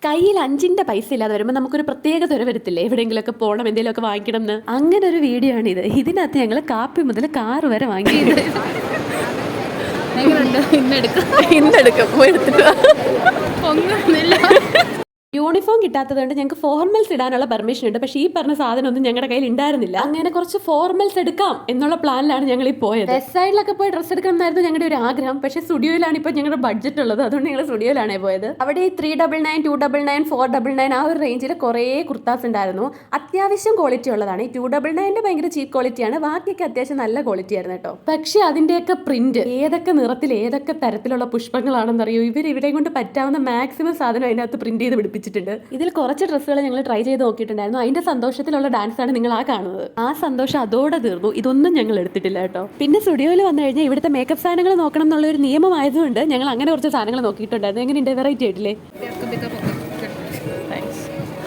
കയ്യിൽ 5ന്റെ പൈസ ഇല്ലാതെ വരുമ്പോൾ നമുക്കൊരു പ്രത്യേക ത്വര വരത്തില്ലേ, എവിടെയെങ്കിലുമൊക്കെ പോകണം, എന്തെങ്കിലുമൊക്കെ വാങ്ങിക്കണം എന്ന്. അങ്ങനെ ഒരു വീഡിയോ ആണിത്. ഇതിനകത്ത് ഞങ്ങൾ കാപ്പി മുതൽ കാറ് വരെ വാങ്ങിയിട്ടുണ്ട്. ഇന്നെടുക്കും പോയി എടുത്തിട്ട് ഒന്നുമില്ല. യൂണിഫോം കിട്ടാത്തതുകൊണ്ട് ഞങ്ങൾക്ക് ഫോർമൽസ് ഇടാനുള്ള പെർമിഷൻ ഉണ്ട്. പക്ഷേ ഈ പറഞ്ഞ സാധനമൊന്നും ഞങ്ങളുടെ കയ്യിൽ ഉണ്ടായിരുന്നില്ല. അങ്ങനെ കുറച്ച് ഫോർമൽസ് എടുക്കാം എന്നുള്ള പ്ലാനിലാണ് ഞങ്ങൾ ഈ പോയത്. വെസ്റ്റ് സൈഡിലൊക്കെ പോയി ഡ്രസ്സ് എടുക്കണം എന്നായിരുന്നു ഞങ്ങളുടെ ഒരു ആഗ്രഹം. പക്ഷേ സ്റ്റുഡിയോയിലാണ് ഇപ്പോൾ ഞങ്ങളുടെ ബഡ്ജറ്റ് ഉള്ളത്. അതുകൊണ്ട് ഞങ്ങൾ സ്റ്റുഡിയോയിലാണ് പോയത്. അവിടെ ഈ 399, 299, 499 ആ ഒരു റേഞ്ചിൽ കുറേ കുർത്താസ് ഉണ്ടായിരുന്നു. അത്യാവശ്യം ക്വാളിറ്റി ഉള്ളതാണ്. ഈ 299 ഭയങ്കര ചീപ്പ് ക്വാളിറ്റിയാണ്. ബാക്കിയൊക്കെ അത്യാവശ്യം നല്ല ക്വാളിറ്റി ആയിരുന്നു കേട്ടോ. പക്ഷേ അതിൻ്റെയൊക്കെ പ്രിന്റ് ഏതൊക്കെ നിറത്തിൽ ഏതൊക്കെ തരത്തിലുള്ള പുഷ്പങ്ങളാണെന്നറിയോ. ഇവരെ കൊണ്ട് പറ്റാവുന്ന മാക്സിമം സാധനം അതിനകത്ത് പ്രിന്റ് ചെയ്ത് പിടിപ്പിച്ചിട്ടുണ്ട്. ഇതിൽ കുറച്ച് ഡ്രസ്സുകൾ ഞങ്ങൾ ട്രൈ ചെയ്ത് നോക്കിയിട്ടുണ്ടായിരുന്നു. അതിന്റെ സന്തോഷത്തിലുള്ള ഡാൻസ് ആണ് നിങ്ങൾ കാണുന്നത്. ആ സന്തോഷം അതോടെ തീർന്നു. ഇതൊന്നും ഞങ്ങൾ എടുത്തിട്ടില്ല കേട്ടോ. പിന്നെ സ്റ്റുഡിയോയിൽ വന്നു കഴിഞ്ഞാൽ ഇവിടുത്തെ മേക്കപ്പ് സാധനങ്ങൾ നോക്കണം എന്നുള്ള ഒരു നിയമമായതുകൊണ്ട് ഞങ്ങൾ അങ്ങനെ കുറച്ച് സാധനങ്ങൾ നോക്കിയിട്ടുണ്ടായിരുന്നു. എങ്ങനെയുണ്ട്, വെറൈറ്റി ആയിട്ടില്ലേ?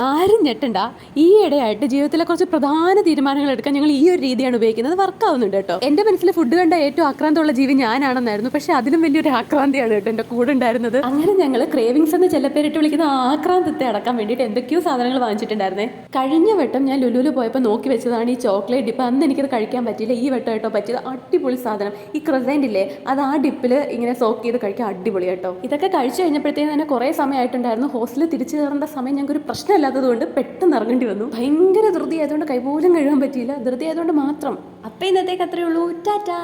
ആരും ഞെട്ടണ്ട. ഈ ഇടയായിട്ട് ജീവിതത്തിലെ കുറച്ച് പ്രധാന തീരുമാനങ്ങൾ എടുക്കാൻ ഞങ്ങൾ ഈ ഒരു രീതിയാണ് ഉപയോഗിക്കുന്നത്. വർക്കാവുന്നുണ്ട് കേട്ടോ. എന്റെ മനസ്സിൽ ഫുഡ് കണ്ട ഏറ്റവും ആക്രാന്തമുള്ള ജീവി ഞാനാണെന്നായിരുന്നു. പക്ഷെ അതിലും വലിയൊരു ആക്രാന്തിയാണ് കേട്ടോ എന്റെ കൂടെ ഉണ്ടായിരുന്നത്. അങ്ങനെ ഞങ്ങൾ ക്രേവിങ്സ് എന്ന് ചിലപ്പേരിട്ട് വിളിക്കുന്ന ആക്രാന്തത്തെ അടക്കാൻ വേണ്ടിയിട്ട് എന്തൊക്കെയോ സാധനങ്ങൾ വാങ്ങിച്ചിട്ടുണ്ടായിരുന്നേ. കഴിഞ്ഞ വട്ടം ഞാൻ ലുലുവിൽ പോയപ്പോൾ നോക്കി വെച്ചതാണ് ഈ ചോക്ലേറ്റ് ഡിപ്പ്. അന്ന് എനിക്കത് കഴിക്കാൻ പറ്റിയില്ല. ഈ വട്ടം കേട്ടോ പറ്റിയത്. അടിപൊളി സാധനം. ഈ ക്രസൈൻ്റ് ഇല്ലേ, അത് ആ ഡിപ്പിൽ ഇങ്ങനെ സോക്ക് ചെയ്ത് കഴിക്കാൻ അടിപൊളി കേട്ടോ. ഇതൊക്കെ കഴിച്ചു കഴിഞ്ഞപ്പോഴത്തേക്കും തന്നെ കുറേ സമയമായിട്ടുണ്ടായിരുന്നു. ഹോസ്റ്റലിൽ തിരിച്ചു കയറേണ്ട സമയം ഞങ്ങൾക്ക് ഒരു പ്രശ്നമല്ല. അതുകൊണ്ട് പെട്ടെന്ന് ഇറങ്ങേണ്ടി വന്നു. ഭയങ്കര ധൃതി ആയതുകൊണ്ട് കൈപോലും കഴുകാൻ പറ്റിയില്ല. ധൃതി ആയതുകൊണ്ട് മാത്രം. അപ്പം ഇന്നത്തേക്ക് അത്രയേ ഉള്ളൂ. ടാറ്റാ.